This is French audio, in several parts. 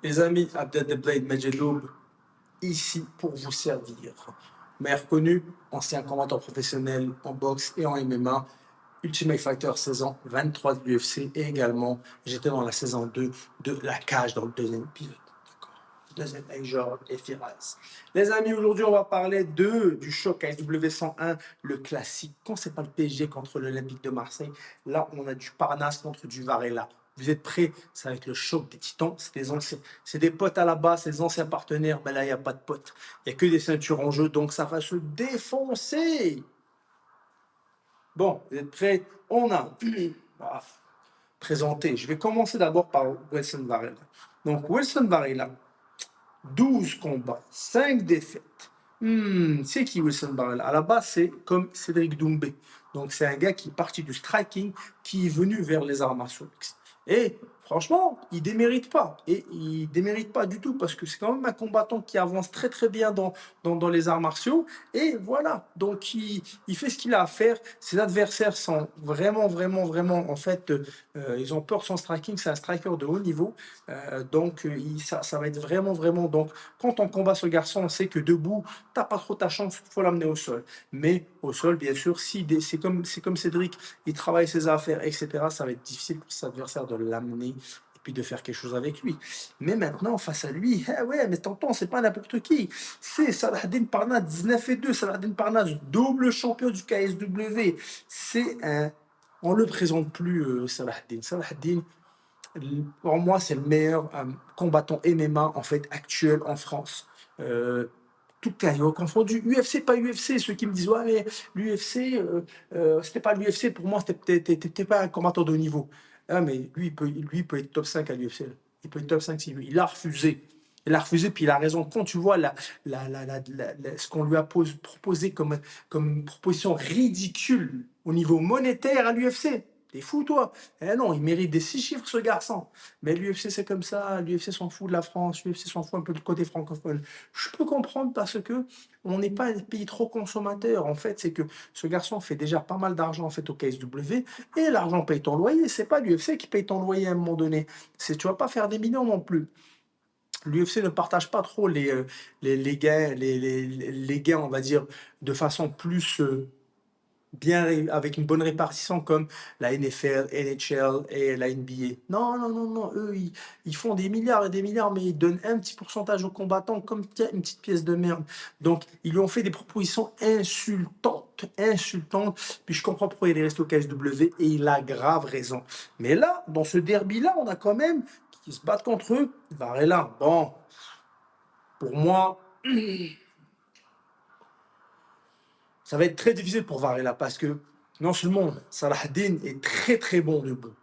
Les amis, Abdel Blade Majedoub, ici pour vous servir. Meilleur connu, ancien combattant professionnel en boxe et en MMA, Ultimate Fighter saison 23 de l'UFC et également j'étais dans la saison 2 de La Cage dans le deuxième épisode. Deuxième Major et Firas. Les amis, aujourd'hui on va parler du choc ASW 101, le classique. Quand c'est pas le PSG contre l'Olympique de Marseille, là on a du Parnasse contre du Varela. Vous êtes prêts? Ça va être le choc des titans. C'est des potes à la base, c'est des anciens partenaires. Mais là, il n'y a pas de potes. Il n'y a que des ceintures en jeu, donc ça va se défoncer. Bon, vous êtes prêts? On a présenté. Je vais commencer d'abord par Wilson Varela. Donc, Wilson Varela, 12 combats, 5 défaites. C'est qui Wilson Varela? À la base, c'est comme Cédric Doumbé. Donc, c'est un gars qui est parti du striking, qui est venu vers les arts martiaux mixtes. Et franchement, il démérite pas. Et il démérite pas du tout parce que c'est quand même un combattant qui avance très très bien dans les arts martiaux. Et voilà, donc il fait ce qu'il a à faire. Ses adversaires sont vraiment, en fait, ils ont peur de son striking. C'est un striker de haut niveau. Ça va être vraiment. Donc, quand on combat ce garçon, on sait que debout, t'as pas trop ta chance, il faut l'amener au sol. Mais au sol, bien sûr, c'est comme Cédric, il travaille ses affaires, etc., ça va être difficile pour ses adversaires de l'amener et puis de faire quelque chose avec lui. Mais maintenant, face à lui, ouais, mais tonton, c'est pas n'importe qui. C'est Saladin Parnasse, 19-2. Saladin Parnasse, double champion du KSW. On le présente plus, Saladin. Saladin, pour moi, c'est le meilleur combattant MMA en fait actuel en France. Tout carrière confondu. UFC, pas UFC. Ceux qui me disent, ouais, mais l'UFC, c'était pas l'UFC. Pour moi, t'étais pas un combattant de haut niveau. Ah, mais lui, il peut être top 5 à l'UFC. Il peut être top 5 s'il veut. Il a refusé. Il a refusé, puis il a raison. Quand tu vois ce qu'on lui a proposé comme proposition ridicule au niveau monétaire à l'UFC, t'es fou, toi. Eh non, il mérite des 6 chiffres, ce garçon. Mais l'UFC, c'est comme ça. L'UFC s'en fout de la France. L'UFC s'en fout un peu du côté francophone. Je peux comprendre parce que on n'est pas un pays trop consommateur. En fait, c'est que ce garçon fait déjà pas mal d'argent en fait au KSW et l'argent paye ton loyer. C'est pas l'UFC qui paye ton loyer à un moment donné. Tu vas pas faire des millions non plus. L'UFC ne partage pas trop les gains, les gains, on va dire, de façon plus avec une bonne répartition comme la NFL, NHL et la NBA. Non. Eux, ils font des milliards et des milliards, mais ils donnent un petit pourcentage aux combattants comme tiens, une petite pièce de merde. Donc, ils lui ont fait des propositions insultantes. Puis je comprends pourquoi il est resté au KSW et il a grave raison. Mais là, dans ce derby-là, on a quand même qui se battent contre eux. Varela, bon, pour moi, ça va être très difficile pour Varela parce que non seulement Saladin est très bon debout,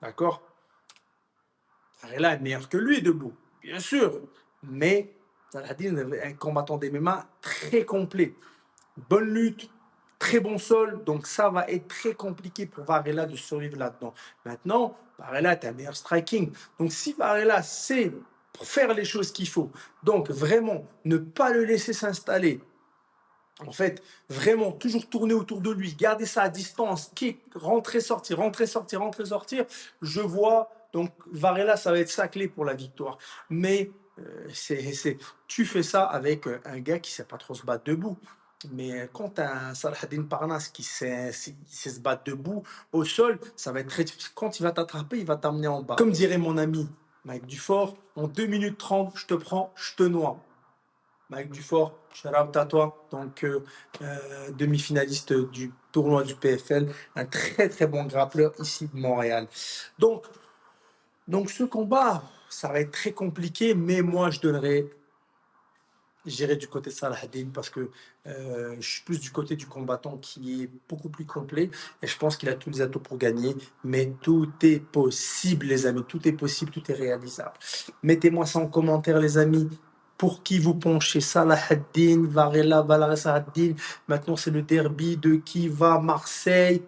d'accord? Varela est meilleur que lui debout, bien sûr, mais Saladin est un combattant d'MMA très complet, bonne lutte, très bon sol, donc ça va être très compliqué pour Varela de survivre là-dedans. Maintenant, Varela est un meilleur striking, donc si Varela sait faire les choses qu'il faut, donc vraiment ne pas le laisser s'installer, en fait, vraiment, toujours tourner autour de lui, garder ça à distance, kick, rentrer, sortir, je vois, donc Varela, ça va être sa clé pour la victoire. Mais tu fais ça avec un gars qui ne sait pas trop se battre debout. Mais quand tu as un Saladin Parnasse qui sait se battre debout, au sol, ça va être très difficile. Quand il va t'attraper, il va t'amener en bas. Comme dirait mon ami Mike Dufort, en 2 minutes 30, je te prends, je te noie. Mike Dufort, shout out à toi, donc demi-finaliste du tournoi du PFL, un très bon grappleur ici de Montréal. Donc ce combat, ça va être très compliqué, mais moi j'irai du côté de Saladin parce que je suis plus du côté du combattant qui est beaucoup plus complet et je pense qu'il a tous les atouts pour gagner, mais tout est possible les amis, tout est possible, tout est réalisable. Mettez-moi ça en commentaire les amis. Pour qui vous penchez? Saladin, Varela, Saladin. Maintenant, c'est le derby de qui va Marseille,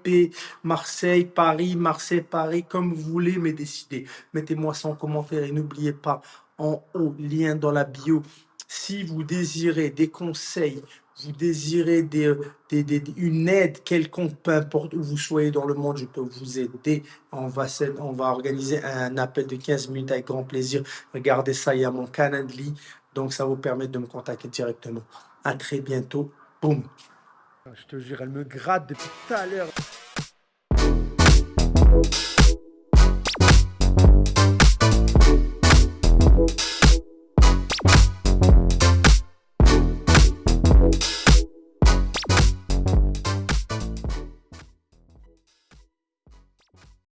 Paris, comme vous voulez, mais décidez. Mettez-moi ça en commentaire et n'oubliez pas, en haut, lien dans la bio. Si vous désirez des conseils vous désirez une aide quelconque, peu importe où vous soyez dans le monde, je peux vous aider. On va organiser un appel de 15 minutes avec grand plaisir. Regardez ça, il y a mon Calendly, donc ça vous permet de me contacter directement. À très bientôt. Boum. Je te jure, elle me gratte depuis tout à l'heure.